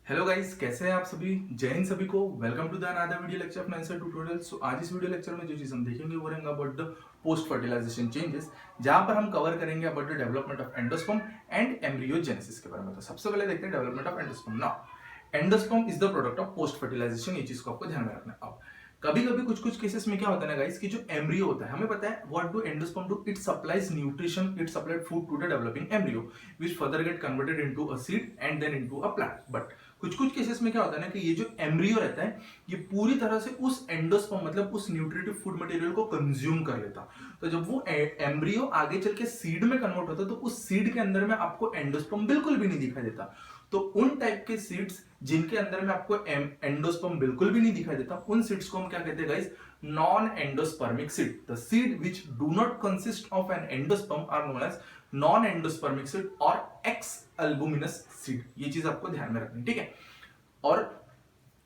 Hello guys, कैसे हैं आप सभी। जय हिंद सभी को। Welcome to the another video lecture of nine tutorial. So आज इस वीडियो लेक्चर में जो चीज हम देखेंगे वो रहेंगे about the post fertilization changes, जहां पर हम कवर करेंगे about the development of endosperm and embryogenesis के बारे में। तो सबसे पहले देखते हैं development of endosperm. Now endosperm is the product of post fertilization. ये चीज को आपको ध्यान में रखना है। अब कभी कभी कुछ कुछ केसेस में क्या होता है ना गाइस, कि जो एम्ब्रियो होता है, हमें पता है what do endosperm do, it supplies nutrition, it supplied food to the developing embryo which further get converted into a seed and then into a plant. But कुछ कुछ केसेस में क्या होता है ना, कि ये जो एम्ब्रियो रहता है ये पूरी तरह से उस एंडोस्पर्म मतलब उस न्यूट्रिटिव फूड मटेरियल को कंज्यूम कर लेता। तो जब वो एम्ब्रियो आगे चल के सीड में कन्वर्ट होता है तो उस सीड के अंदर में आपको एंडोस्पर्म बिल्कुल भी नहीं दिखाई देता। तो उन टाइप के सीड्स जिनके अंदर में आपको एंडोस्पर्म बिल्कुल भी नहीं दिखाई देता, उन सीड्स को हम क्या कहते हैं guys, non endospermic seed. The seed which do not consist of an endosperm are known as non endospermic seed और एक्स अल्बुमिनस सीड। ये चीज आपको ध्यान में रखनी, ठीक है। और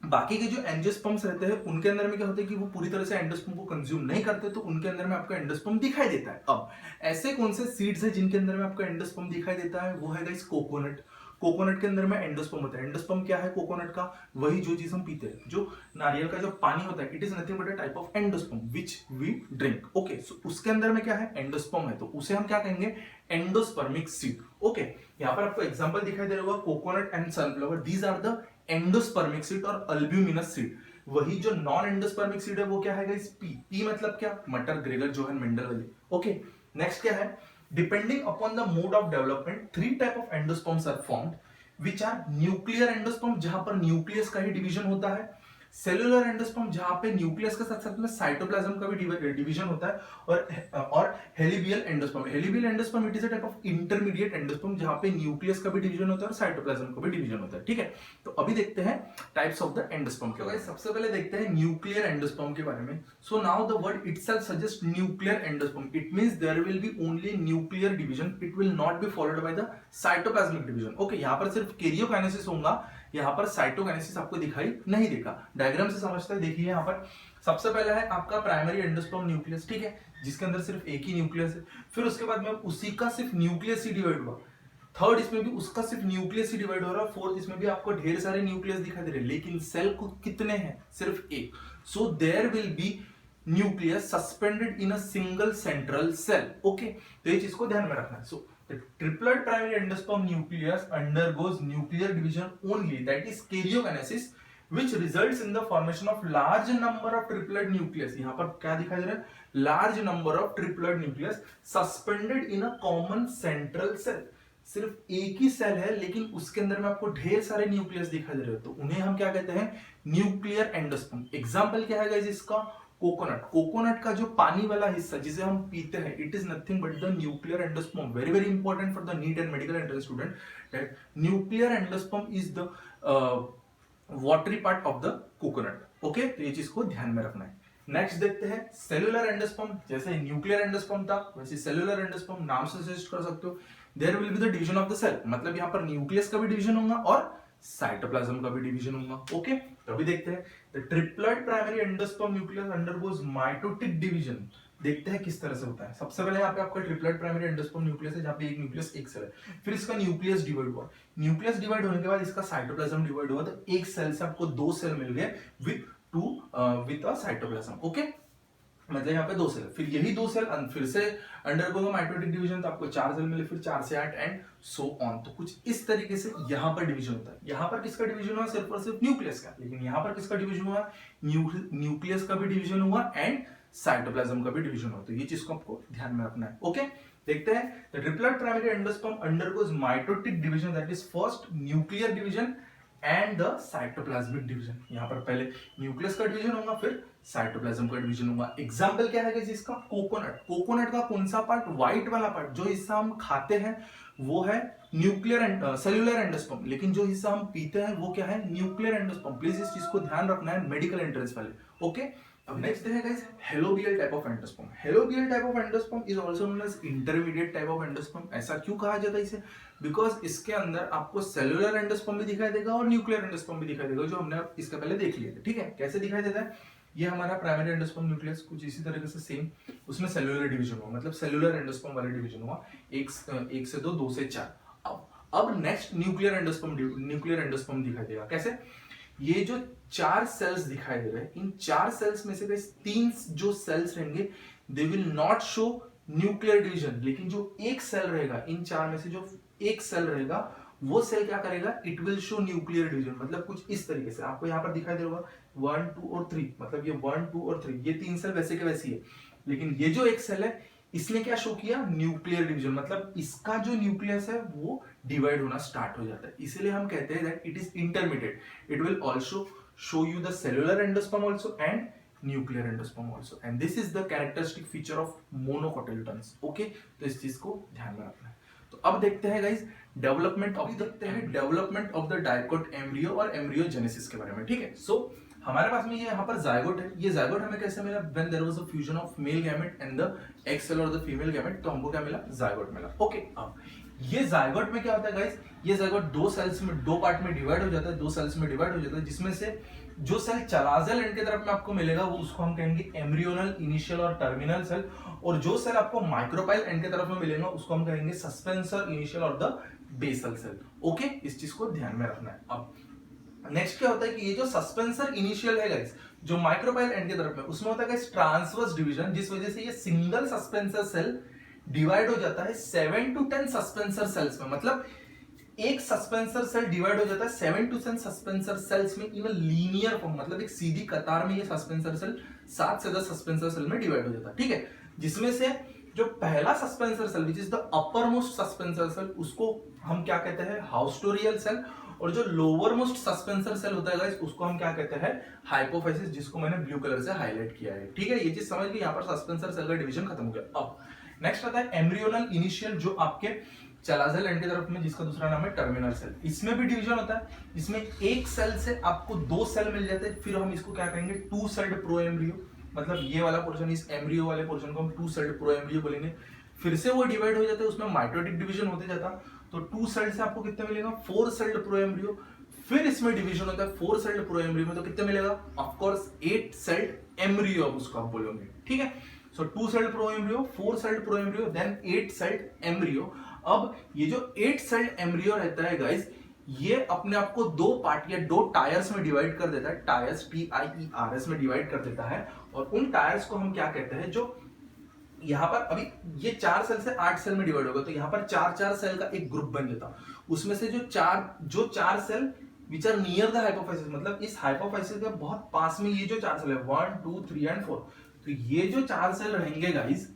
बाकी के जो एंजियोस्पर्म्स रहते हैं उनके अंदर में क्या होता है कि वो पूरी तरह से एंडोस्पर्म को कंज्यूम नहीं करते, तो उनके अंदर में आपको एंडोस्पर्म दिखाई देता है। अब ऐसे कौन से सीड्स है जिनके अंदर में आपको एंडोस्पर्म दिखाई देता है, वो है गाइस कोकोनट। कोकोनट के अंदर में एंडोस्पर्म होता है। एंडोस्पर्म क्या है कोकोनट का, वही जो चीज हम पीते हैं, जो नारियल का जो पानी होता है, it is nothing but a type of endosperm which we drink. Okay, so उसके अंदर में क्या है, एंडोस्पर्म है, तो उसे हम क्या कहेंगे, एंडोस्पर्मिक सीड। ओके, यहाँ पर आपको एग्जांपल दिखाई दे रहा होगा, coconut and sunflower, these are the endospermic seed और अल्ब्यूमिनस सीड। वही जो नॉन एंडोस्पर्मिक सीड है वो क्या है गाइस, पी। पी मतलब क्या, मटर, ग्रेगर, जोहन, मेंडल वाली। ओके, नेक्स्ट क्या है, depending upon the mode of development three type of endosperms are formed which are nuclear endosperm, जहां पर न्यूक्लियस का ही डिवीजन होता है, सेलुलर एंडोस्पर्म जहां पे न्यूक्लियस के साथ साथ में साइटोप्लाज्म का भी डिवीजन होता है, और helobial endosperm. Helobial endosperm it is a type of intermediate endosperm जहां पे न्यूक्लियस का भी डिवीजन होता है और साइटोप्लाज्म का भी डिवीजन होता है, ठीक है। तो अभी देखते हैं टाइप्स ऑफ द एंडोस्पर्म के बारे में। सबसे पहले देखते हैं न्यूक्लियर एंडोस्पर्म के बारे में। So now the word itself suggest nuclear endosperm, it means there will be only nuclear division, it will not be followed by the cytoplasmic division. Okay, यहाँ पर सिर्फ कैरियोकाइनेसिस होगा, यहाँ पर साइटोकाइनेसिस आपको दिखाई नहीं देगा। डायग्राम से समझते हैं, देखिए यहाँ पर सबसे पहला है आपका प्राइमरी एंडोस्पर्म न्यूक्लियस, ठीक है, जिसके अंदर सिर्फ एक ही न्यूक्लियस है। फिर उसके बाद में उसी का सिर्फ न्यूक्लियस ही डिवाइड हुआ। थर्ड, इसमें भी उसका सिर्फ न्यूक्लियस ही डिवाइड हो रहा है। फोर्थ, इसमें भी आपको ढेर सारे न्यूक्लियस दिखाई दे रहे हैं, लेकिन सेल को कितने हैं, सिर्फ एक। So there will be nucleus suspended in a single central cell. Okay, तो ये चीज को ध्यान में रखना है। सो the triplet primary endosperm nucleus undergoes nuclear division only, that is karyokinesis, which results in the formation of large number of triplet nucleus। यहाँ पर क्या दिखाई दे रहा है, large number of triplet nucleus suspended in a common central cell। सिर्फ एक ही cell है लेकिन उसके अंदर में आपको ढेर सारे न्यूक्लियस दिखाई दे रहे हो, तो उन्हें हम क्या कहते हैं, न्यूक्लियर एंडोस्पर्म। एग्जाम्पल क्या है गाइस इसका, कोकोनट। कोकोनट का जो पानी वाला हिस्सा जिसे हम पीते हैं, it is nothing but the nuclear endosperm. Very very important for the neat and medical entrance student, that nuclear endosperm is the watery part of the coconut. Okay, तो ये चीज को ध्यान में रखना है। नेक्स्ट देखते हैं सेलुलर एंडोस्पर्म। जैसे न्यूक्लियर एंडोस्पर्म था वैसे सेलुलर एंडोस्पर्म, नाम से सजेस्ट कर सकते हो। There will be the division of the cell, मतलब यहाँ पर न्यूक्लियस का भी डिवीजन होगा और साइटोप्लाज्म का भी डिवीजन होगा। ओके, तो अभी देखते हैं the triplet primary endosperm nucleus undergoes mitotic division. देखते हैं किस तरह से होता है। सबसे पहले यहाँ पे आपका ट्रिप्लेट प्राइमरी एंडोस्पर्म न्यूक्लियस है, जहाँ पे एक न्यूक्लियस एक सेल है। फिर इसका न्यूक्लियस डिवाइड हुआ, न्यूक्लियस डिवाइड होने के बाद इसका साइटोप्लाज्म डिवाइड हुआ, तो एक सेल से आपको दो सेल मिल गए विद अ साइटोप्लाज्म। ओके, मतलब यहाँ पे दो सेल, फिर यही दो सेल फिर से अंडरगो माइटोटिक डिवीजन, तो आपको चार सेल मिले, फिर 4 से 8 एंड सो ऑन। तो कुछ इस तरीके से यहाँ पर डिवीजन होता है। यहाँ पर किसका डिवीजन हुआ, सिर्फ और सिर्फ न्यूक्लियस का, लेकिन यहाँ पर किसका डिवीजन हुआ, न्यूक्लियस का भी डिवीजन हुआ एंड साइटोप्लाज्म का भी डिवीजन हुआ। तो ये चीज को आपको ध्यान में रखना है। ओके, देखते हैं the triplet primary endosperm undergoes mitotic division, that is first nuclear division and the cytoplasmic division. यहाँ पर पहले न्यूक्लियस का डिवीजन होगा, फिर साइटोप्लाज्म का डिवीजन होगा। एग्जांपल क्या है इसका, कोकोनट। कोकोनट का कौन सा पार्ट, व्हाइट वाला पार्ट, जो हिस्सा हम खाते हैं वो है न्यूक्लियर सेल्यूलर एंडोस्पर्म, लेकिन जो हिस्सा हम पीते हैं वो क्या है, न्यूक्लियर एंडोस्पर्म। प्लीज इस चीज को ध्यान रखना है मेडिकल एंट्रेंस वाले। ओके, अब नेक्स्ट है guys helobial type of endosperm. Helobial type of endosperm is also known as intermediate type of endosperm. ऐसा क्यों कहा जाता है इसे, बिकॉज इसके अंदर आपको सेलुलर एंडोस्पर्म भी दिखाई देगा और न्यूक्लियर एंडोस्पर्म भी दिखाई देगा, जो हमने इसके पहले देख लिया था, ठीक है। कैसे दिखाई देता है, ये हमारा प्राइमरी एंडोस्पर्म न्यूक्लियस कुछ इसी तरीके से सेम, उसमें सेलुलर डिवीजन हुआ, मतलब सेलुलर एंडोस्पर्म वाला डिवीजन हुआ, एक से दो, दो से चार। अब अब नेक्स्ट न्यूक्लियर एंडोस्पर्म दिखाई देगा। कैसे? ये जो 4 सेल्स दिखाई दे रहे हैं, इन 4 सेल्स में से 3 जो सेल्स रहेंगे they will not show nuclear division, लेकिन जो एक सेल रहेगा, इन 4 में से जो एक सेल रहेगा वो सेल क्या करेगा, it will show nuclear division. मतलब कुछ इस तरीके से आपको यहाँ पर दिखाई दे रहा होगा 1 2 और 3, मतलब ये 1 2 और 3, ये 3 सेल वैसे के वैसी है, लेकिन ये जो एक सेल है इसने क्या शो किया, न्यूक्लियर डिवीजन। मतलब इसका जो न्यूक्लियस है वो डिवाइड होना स्टार्ट हो जाता है, इसीलिए हम कहते हैं that it is intermediate. It will also show you the cellular endosperm also and nuclear endosperm also, and this is the characteristic feature of monocotyledons. Okay, तो इस चीज को ध्यान में रखना है। तो अब देखते हैं guys development of the dicot embryo और एम्ब्रियोजेनेसिस के बारे में। ठीक है, सो हमारे पास में ये यहाँ पर जायगोट है। ये जायगोट हमें कैसे मिला, when there was a fusion of male gamete and the egg cell और द फीमेल गैमेट, तो हमको क्या मिला, जायगोट मिला। ओके, अब ये जायगोट में क्या होता है गाइस, ये जायगोट दो पार्ट में डिवाइड हो जाता है, 2 सेल्स में डिवाइड हो जाता है, जिसमें से जो सेल चलाजल एंड की तरफ में आपको मिलेगा वो उसको हम कहेंगे एम्ब्रियोनल, इनिशियल और टर्मिनल सेल, और जो सेल आपको माइक्रोपाइल एंड की तरफ में मिलेगा उसको हम कहेंगे सस्पेंसर, इनिशियल और द बेसल सेल। ओके, इस चीज को ध्यान में रखना है। अब नेक्स्ट क्या होता है कि ये जो सस्पेंसर इनिशियल है गाइस, जो माइक्रोपाइल एंड की तरफ में, उसमें होता है गाइस ट्रांसवर्स डिवीजन, जिस वजह से ये सिंगल सस्पेंसर सेल डिवाइड हो जाता है 7 to 10 सस्पेंसर सेल्स में। मतलब एक सस्पेंसर सेल डिवाइड हो जाता है 7 to 10 सस्पेंसर सेल्स में इन लीनियर फॉर्म, मतलब एक सीधी कतार में ये सस्पेंसर सेल 7 से 10 सस्पेंसर सेल में डिवाइड हो जाता है। ठीक है, जिसमें से जो पहला suspensor cell which is the uppermost suspensor cell, उसको हम क्या कहते हैं, हाउस्टोरियल सेल, और जो लोअर मोस्ट सस्पेंसर सेल होता है गाइस उसको हम क्या कहते हैं, हाइपोफाइसिस, जिसको मैंने ब्लू कलर से हाईलाइट किया है। ठीक है, ये चीज समझ गए, यहाँ पर सस्पेंसर सेल का डिवीजन खत्म हो गया। अब नेक्स्ट आता है एम्ब्रियोनल इनिशियल, जो आपके चलाजल एंड की तरफ में, जिसका दूसरा नाम है टर्मिनल सेल। इसमें भी डिवीजन होता है, इसमें एक सेल से आपको 2 सेल मिल जाते हैं, फिर हम इसको क्या कहेंगे, 2 सेल्ड प्रो एम्ब्रियो। मतलब ये वाला पोर्शन, इस एम्ब्रियो वाले पोर्शन को हम 2 सेल्ड प्रो एम्ब्रियो बोलेंगे। फिर से वो डिवाइड हो जाते हैं, उसमें माइटोटिक डिवीजन होते जाता, तो 2 सेल्ड से आपको कितने मिलेगा, 4 सेल्ड प्रो एम्ब्रियो। फिर इसमें डिवीजन होता है 4 सेल्ड प्रो एम्ब्रियो में, तो कितने मिलेगा, ऑफ कोर्स 8 सेल्ड एम्ब्रियो, अब उसको आप बोलोगे। ठीक है, so 2 celled proembryo, 4 celled proembryo, then 8 celled embryo. अब ये जो 8 सेल्ड एम्ब्रियो रहता है गाइस, ये अपने आप को 2 पार्ट या 2 टायर्स में डिवाइड कर देता है, टायर्स TIERS में डिवाइड कर देता है, और उन टायर्स को हम क्या कहते हैं, जो यहाँ पर अभी ये 4 सेल से 8 सेल में डिवाइड होगा, तो यहाँ पर 4 सेल का एक ग्रुप बन जाता, उसमें से जो चार cell which are near the hypophysis, मतलब इस हाइपोफाइसिस के बहुत पास में ये जो 4 सेल है 1 2 3 एंड 4, तो ये जो 4 सेल रहेंगे गाइस,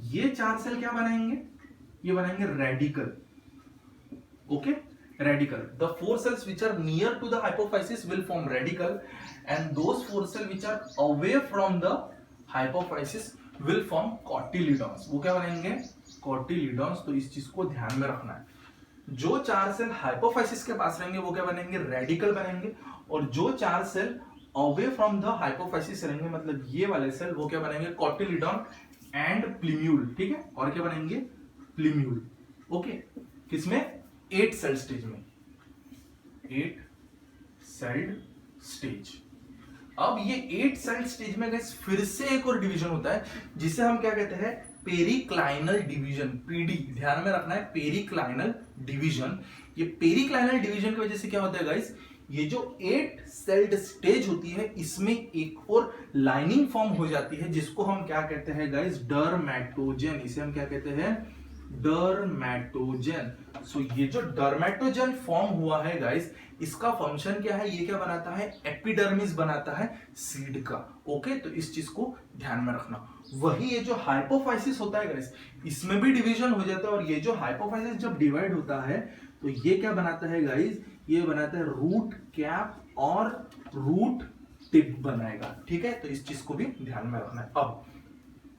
ये 4 सेल क्या बनाएंगे, ये बनाएंगे radical. Okay, radical. The 4 cells which are near to the hypophysis will form radical, and those 4 cells which are away from the hypophysis will form cotyledons. वो क्या बनेंगे, cotyledons। तो इस चीज को ध्यान में रखना है। जो 4 सेल हाइपोफाइसिस के पास रहेंगे वो क्या बनेंगे, रेडिकल बनेंगे, और जो 4 cell away from the hypophysis रहेंगे, मतलब ये वाले सेल, वो क्या बनेंगे, cotyledon एंड प्लीम्यूल। ठीक है, और क्या बनेंगे, प्लीम्यूल। ओके, किसमें, 8 सेल स्टेज में, 8 सेल्ड स्टेज। अब ये 8 सेल स्टेज में गाइस फिर से एक और डिवीजन होता है, जिसे हम क्या कहते हैं, पेरिक्लाइनल डिवीजन, पीडी। ध्यान में रखना है, पेरिक्लाइनल डिवीजन। ये पेरिक्लाइनल डिवीजन की वजह से क्या होता है गाइस, ये जो 8 सेल्ड स्टेज होती है, इसमें एक और लाइनिंग फॉर्म हो जाती है, जिसको हम क्या कहते हैं गाइस, डर्मेटोजन। इसे हम क्या कहते हैं, डर्मेटोजन। सो ये जो डर्मेटोजन फॉर्म हुआ है गाइस, इसका फंक्शन क्या है, ये क्या बनाता है, एपिडर्मिस बनाता है सीड का। ओके, तो इस चीज को ध्यान में रखना। वही ये जो हाइपोफाइसिस होता है गाइस, इसमें भी डिवीजन हो जाता है, और ये जो हाइपोफाइसिस जब डिवाइड होता है तो ये क्या बनाता है गाइस, ये बनाता है रूट कैप और रूट टिप बनाएगा। ठीक है, तो इस चीज को भी ध्यान में रखना है। अब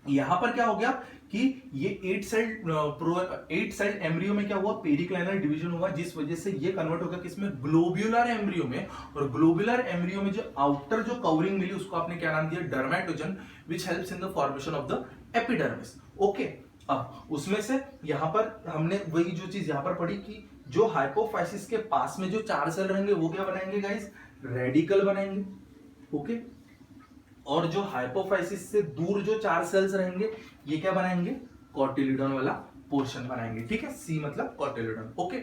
यहां पर क्या हो गया कि ये 8 सेल एम्ब्रियो में क्या हुआ, पेरिक्लाइनल डिवीजन हुआ, जिस वजह से ये कन्वर्ट हो गया किसमें, ग्लोब्यूलर एम्ब्रियो में। और ग्लोब्यूलर एम्ब्रियो में जो आउटर जो कवरिंग मिली उसको आपने क्या नाम दिया, dermatogen, which helps in the formation of the epidermis. Okay, अब उसमें से यहां पर हमने वही जो चीज यहां पर पढ़ी कि जो हाइपोफाइसिस के पास में जो 4 सेल रहेंगे वो क्या बनाएंगे गाइस, रेडिकल बनाएंगे। ओके, और जो हाइपोफाइसिस से दूर जो 4 सेल्स रहेंगे ये क्या बनाएंगे, कॉटिलिडॉन वाला पोर्शन बनाएंगे, ठीक है। सी मतलब कॉटिलिडॉन, ओके।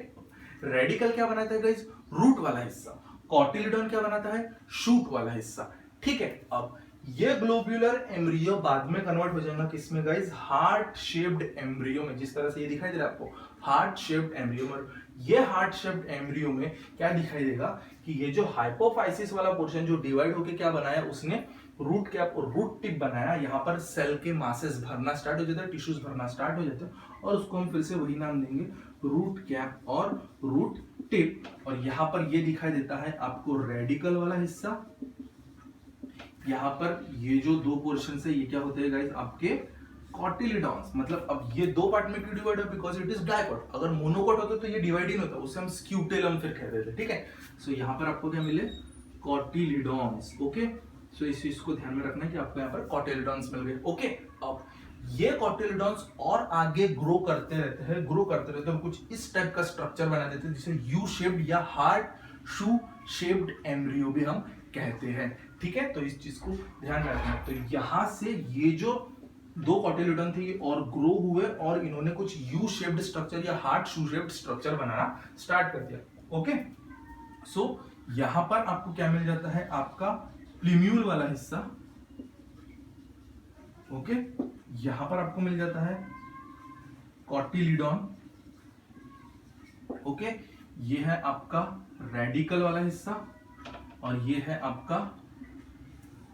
रेडिकल क्या बनाता है गाइस, रूट वाला हिस्सा। कॉटिलिडॉन क्या बनाता है, शूट वाला हिस्सा, ठीक है। अब ये ग्लोब्यूलर एम्ब्रियो बाद में कन्वर्ट हो जाएगा किसमें गाइस, हार्ट शेप्ड एम्ब्रियो में। जिस तरह से ये दिखाई दे रहा है आपको हार्ट शेप्ड एम्ब्रियो में, ये हार्ट शेप्ड एम्ब्रियो में क्या दिखाई देगा कि ये जो हाइपोफाइसिस वाला पोर्शन जो डिवाइड होके क्या बनाया उसने, रूट कैप और रूट टिप बनाया। यहाँ पर सेल के मासेस भरना स्टार्ट हो जाता है, टिश्यूज भरना स्टार्ट हो जाते हैं और उसको हम फिर से वही नाम देंगे, रूट कैप और रूट टिप। और यहाँ पर ये दिखाई देता है आपको रेडिकल वाला हिस्सा। यहाँ पर ये जो दो पोर्शन है ये क्या होते हैं गाइस, आपके कॉटिलिडॉन्स। मतलब अब ये दो पार्ट में क्यों डिवाइड है, बिकॉज इट इज डाइकॉट। अगर मोनोकॉट होता तो ये डिवाइड ही नहीं होता, उससे हम स्क्यूटेलम फिर कहते थे, ठीक है। सो यहाँ पर आपको क्या मिले, कॉटिलिडॉन्स, ओके। सो इस चीज को ध्यान में रखना है कि आपको यहाँ पर कॉटिलिडॉन्स मिल गए, ओके। अब ये कॉटिलिडॉन्स और आगे ग्रो करते रहते हैं कुछ इस टाइप का स्ट्रक्चर बना देते हैं जिसे यू शेप्ड या हार्ट शू शेप्ड एम्ब्रियो भी हम कहते हैं, ठीक है। तो इस चीज को ध्यान में रखना। तो यहां से ये जो दो कॉटिलिडॉन थे ये और ग्रो हुए और इन्होंने कुछ यू शेप्ड स्ट्रक्चर या हार्ट शू शेप्ड स्ट्रक्चर बनाना स्टार्ट कर दिया, ओके। सो यहां पर आपको क्या मिल जाता है, आपका प्लीम्यूल वाला हिस्सा, ओके। यहां पर आपको मिल जाता है कॉटिलिडॉन, ओके। ये है आपका रेडिकल वाला हिस्सा और ये है आपका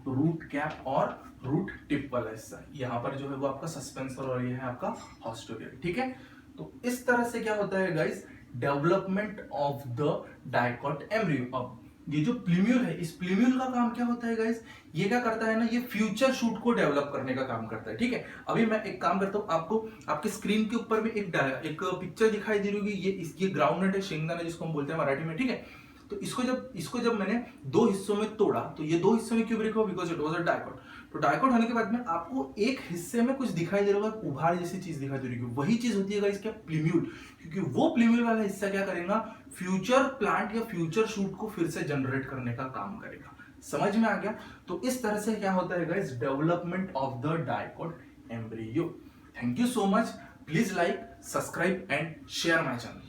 रूट कैप और रूट टिप वाला हिस्सा। यहाँ पर जो है वो आपका सस्पेंसर और ये है आपका हॉस्टोरियर, ठीक है। तो इस तरह से क्या होता है guys, development of the dicot embryo. अब ये जो प्लीम्यूल है, इस प्लीम्यूल का काम क्या होता है गाइस, ये क्या करता है ना, ये फ्यूचर शूट को डेवलप करने का काम करता है, ठीक है। अभी मैं एक काम करता हूँ, आपको आपके स्क्रीन के ऊपर में एक पिक्चर दिखाई दे रही होगी, ये ग्राउंडनट है, शेंगदाना जिसको हम बोलते हैं मराठी में, ठीक है। तो इसको जब मैंने दो हिस्सों में तोड़ा तो ये दो हिस्सों में क्यों ब्रेक हुआ, because it was a dicot. तो डाइकॉट होने के बाद में आपको एक हिस्से में कुछ दिखाई दे रहा होगा, उभार जैसी चीज दिखाई दे रही होगी, वही चीज होती है इसका प्लीम्यूल। क्योंकि वो प्लीम्यूल वाला हिस्सा क्या करेगा, फ्यूचर प्लांट या फ्यूचर शूट को फिर से जनरेट करने का काम करेगा। समझ में आ गया। तो इस तरह से क्या होता है guys, development of the dicot embryo. Thank you so much. Please like, subscribe and share my channel.